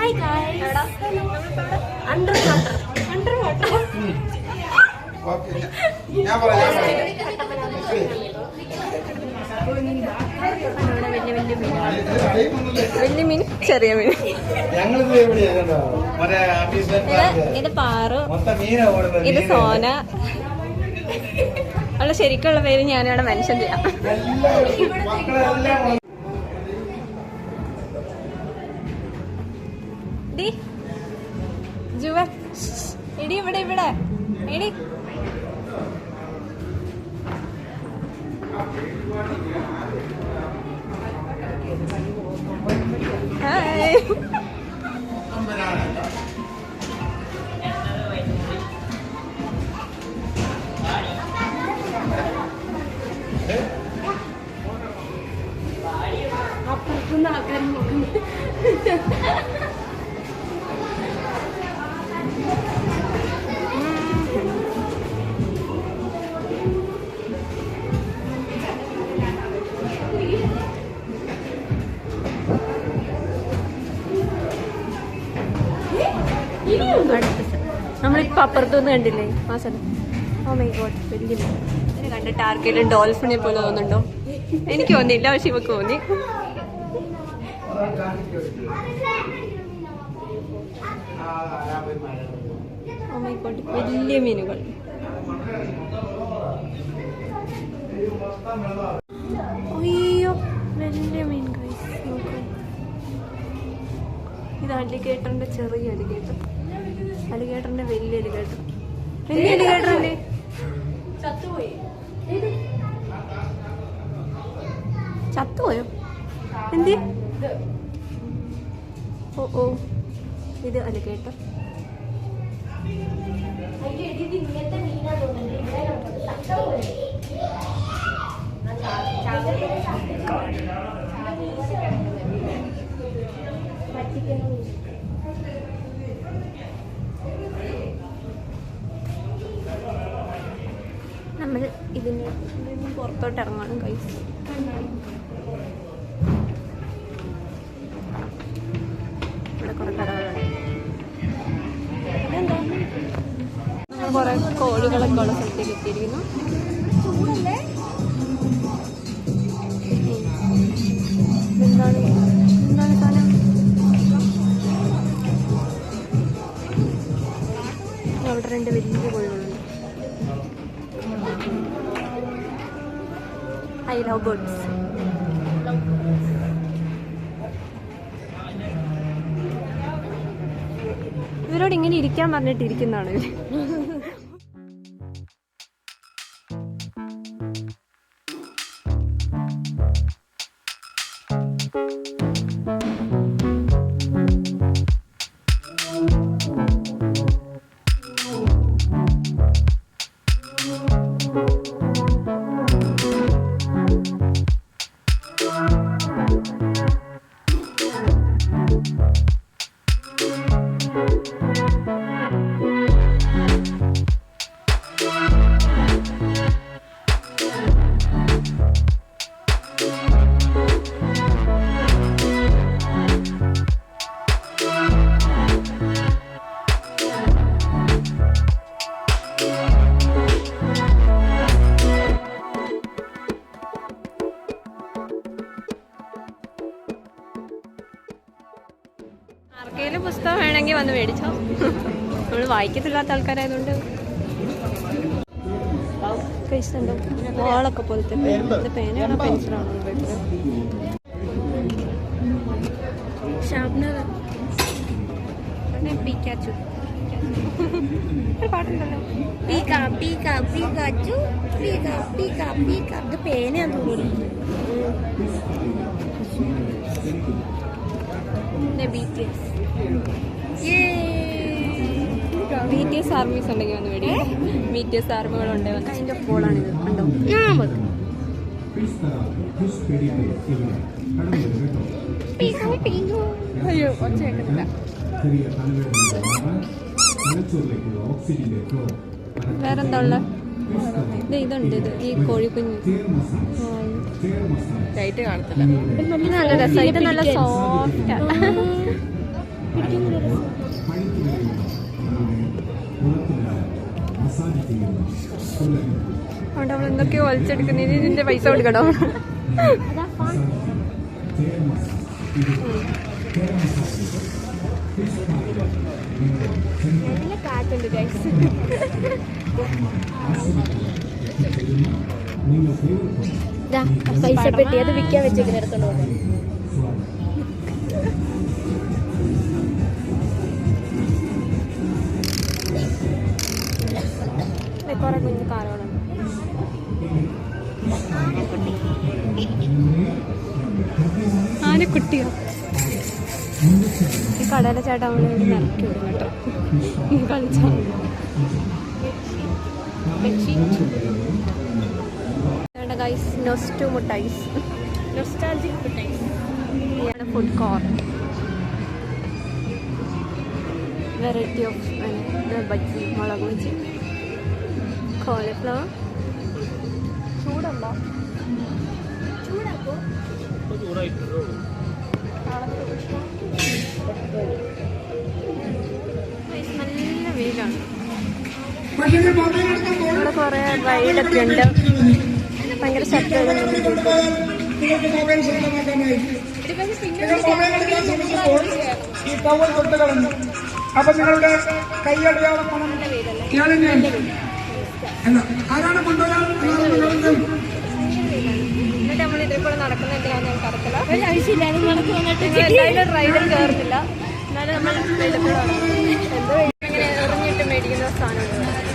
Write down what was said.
Hi guys, under water. വലിയ മീൻ, ചെറിയ മീൻ. ഇത് പാറു, ഇത് സോന. അവളുടെ ശരിക്കുള്ള പേര് ഞാനിവിടെ മെൻഷൻ ചെയ്യാം. ജുവ എടി ഇവിടെ ഇവിടെ എടി. ഹായ്. അപ്പുറത്തുനിന്ന് ആൾക്കാർ നോക്കുന്നു. നമ്മളിപ്പോ അപ്പുറത്തൊന്നും കണ്ടില്ലേ ആ സ്ഥലം? ഓ മൈ ഗോഡ്, വലിയ ഇതിനെ കണ്ടിട്ട് ആർക്കെങ്കിലും ഡോൾഫിനെ പോലെ തോന്നുന്നുണ്ടോ? എനിക്ക് തോന്നിയില്ല, പക്ഷെ ഇവക്ക് തോന്നി. ഓ മൈ ഗോഡ്, വലിയ മീനുകൾ. അയ്യോ, വലിയ മീൻ ഗൈസ്, നോക്കൂ. ഇത് അലിഗേറ്ററിന്റെ ചെറിയ അലിഗേറ്റർ, അലിഗേറ്ററിന്റെ വലിയ അലിഗേറ്റർ. വലിയ അലിഗേറ്റർ അല്ലേ? ചത്തുപോയോ? എന്തി? ഓ ഓ, ഇത് അലിഗേറ്റർ. നമ്മൾ ഇതിന് പുറത്തോട്ട് ഇറങ്ങണം കൈസ്. ഇവിടെ കുറെ കടകളുണ്ട്. ഇതെന്താ? നമ്മൾ കുറെ കോഴികളൊക്കെ ഉള്ള സ്ഥലത്തേക്ക് എത്തിയിരിക്കുന്നു. എന്താണ് എന്താണ് സാധനം? അവിടെ രണ്ട് വലിയ കോഴികളുണ്ട്. I love birds. ഇവരോട് ഇങ്ങനെ ഇരിക്കാൻ പറഞ്ഞിട്ട് ഇരിക്കുന്നതാണ് ഇവര്. ആർക്കെങ്കിലും പുസ്തകം വേണമെങ്കിൽ വന്ന് മേടിച്ചോ. നമ്മൾ വായിക്കത്തില്ലാത്ത ആൾക്കാരായതുകൊണ്ട്. കഴിച്ചിട്ടുണ്ടോ? വാളൊക്കെ പോലത്തെ പേനയാണോ പെൻസിലാണോ? പാട്ടുണ്ടല്ലോ, ഇത് പേനയാന്ന് തോന്നുന്നു. BTS ആർമീസ് ഉണ്ടെങ്കിൽ വന്ന് മേടി. BTS ആർമികളുണ്ട്. അതിന്റെ ഫോളാണിത്, കണ്ടോ? അയ്യോ, ഒച്ച കേൾക്കുന്നില്ല. വേറെന്താ ഉള്ള? ഇതുണ്ട്, ഇത് ഈ കോഴിക്കുഞ്ഞ് കാണത്തില്ല. നല്ല രസം. ഇത് നല്ല സോഫ്റ്റ്. അതുകൊണ്ട് അവൾ എന്തൊക്കെയോ വലിച്ചെടുക്കുന്നതിന് ഇതിന്റെ പൈസ കൊടുക്കണം. നല്ല കാറ്റുണ്ട് ഗൈസ്. പൈസ പെട്ടി അത് വിൽക്കാൻ വെച്ചേക്കുന്ന എടുത്തോണ്ട് പോകുന്നത്. കുറെ കുഞ്ഞു കാറുകളുണ്ട്. ആനക്കുട്ടിയോ? ഈ കടയിലെ ചേട്ടാ അവളെ ഇവിടെ നിറക്കി വിടും കേട്ടോ. കളിച്ചാ ഗൈസ് നൊസ്റ്റു മുട്ടൈസ്, നൊസ്റ്റാൾജിക് മുട്ടൈസ്. ഇതാണ് food court. Variety of bajji, മുളക് ബജ്ജി, കോളിഫ്ലവർ. ചൂടുണ്ടോ? ചൂടാക്കോ? നല്ല വെയിലാണ്. ഇവിടെ കുറെ റൈഡൊക്കെ ഉണ്ട്. ഭയങ്കര ശബ്ദം. അപ്പൊ നിങ്ങളുടെ കൈയടയാളം ആരാണ് കൊണ്ടുവരാൻ? എന്നിട്ട് നമ്മൾ ഇതിൽ കൂടെ നടക്കുന്ന എന്തിനാന്ന് ഞങ്ങൾക്ക് അറിയില്ല. എന്തായാലും റൈഡിൽ കയറുന്നില്ല. എന്നാലും നമ്മൾ എന്തോ ഇങ്ങനെ എറിഞ്ഞിട്ട് മേടിക്കുന്ന സാധനമാണ്.